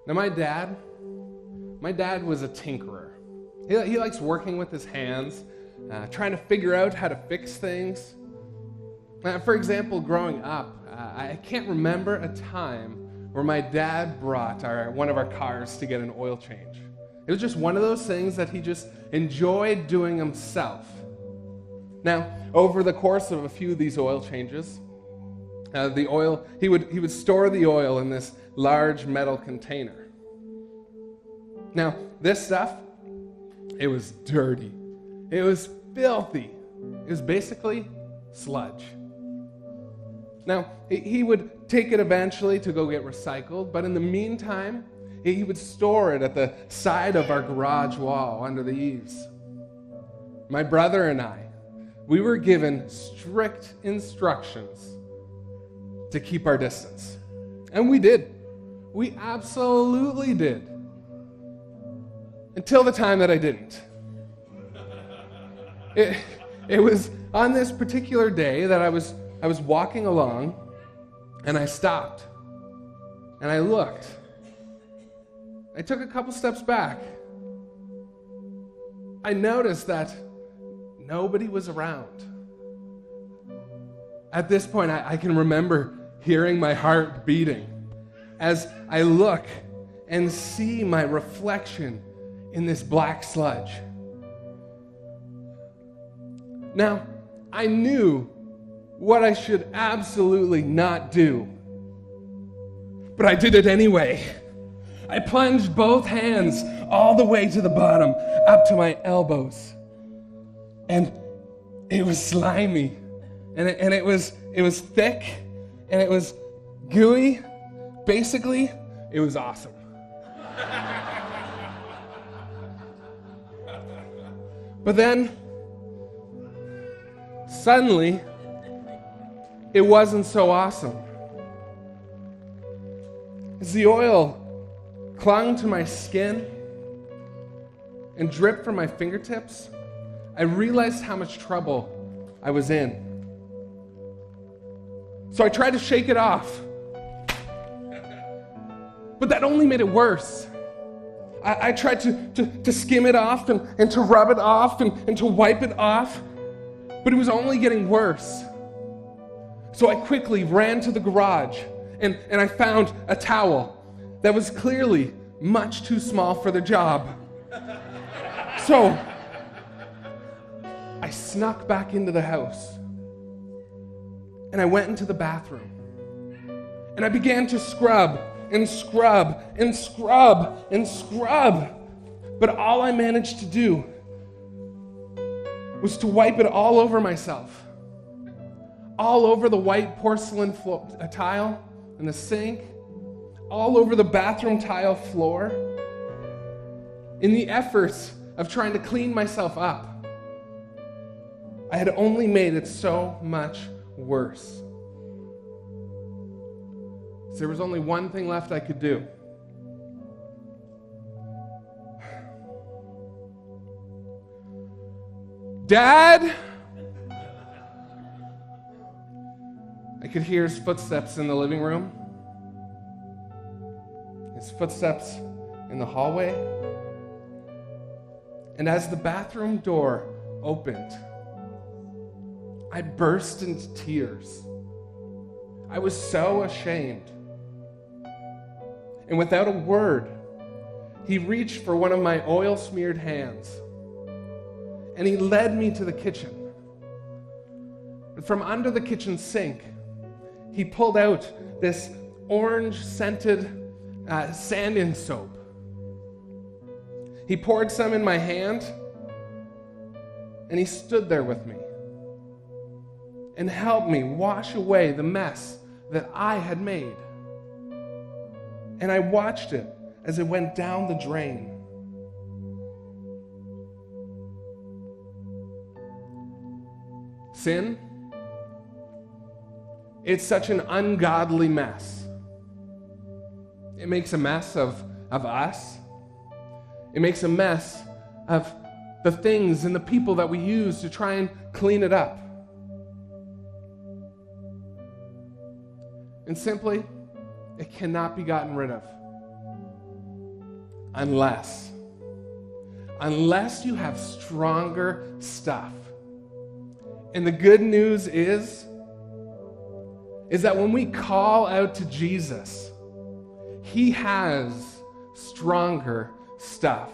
Now my dad was a tinkerer. He likes working with his hands, trying to figure out how to fix things. For example, growing up, I can't remember a time where my dad brought one of our cars to get an oil change. It was just one of those things that he just enjoyed doing himself. Now, over the course of a few of these oil changes, he would store the oil in this large metal container. Now, this stuff, it was dirty. It was filthy. It was basically sludge. Now, he would take it eventually to go get recycled, but in the meantime, he would store it at the side of our garage wall under the eaves. My brother and I, we were given strict instructions to keep our distance. And we did. We absolutely did. Until the time that I didn't. It was on this particular day that I was walking along, and I stopped, and I looked. I took a couple steps back. I noticed that nobody was around. At this point, I can remember hearing my heart beating as I look and see my reflection in this black sludge. Now, I knew what I should absolutely not do, but I did it anyway. I plunged both hands all the way to the bottom, up to my elbows. And it was slimy, and it was thick, and it was gooey. Basically, it was awesome. But then, suddenly, it wasn't so awesome. As the oil clung to my skin and dripped from my fingertips, I realized how much trouble I was in. So I tried to shake it off. But that only made it worse. I tried to skim it off and to rub it off and to wipe it off, but it was only getting worse. So I quickly ran to the garage and I found a towel that was clearly much too small for the job. So I snuck back into the house and I went into the bathroom and I began to scrub and scrub and scrub and scrub. But all I managed to do was to wipe it all over myself. All over the white porcelain tile in the sink, all over the bathroom tile floor. In the efforts of trying to clean myself up, I had only made it so much worse. So there was only one thing left I could do. Dad! I could hear his footsteps in the living room, his footsteps in the hallway, and as the bathroom door opened, I burst into tears. I was so ashamed. And without a word, he reached for one of my oil-smeared hands, and he led me to the kitchen. And from under the kitchen sink, he pulled out this orange-scented sanding soap. He poured some in my hand, and he stood there with me and helped me wash away the mess that I had made. And I watched it as it went down the drain. Sin, it's such an ungodly mess. It makes a mess of us. It makes a mess of the things and the people that we use to try and clean it up. And simply, it cannot be gotten rid of. unless you have stronger stuff. And the good news is that when we call out to Jesus, he has stronger stuff.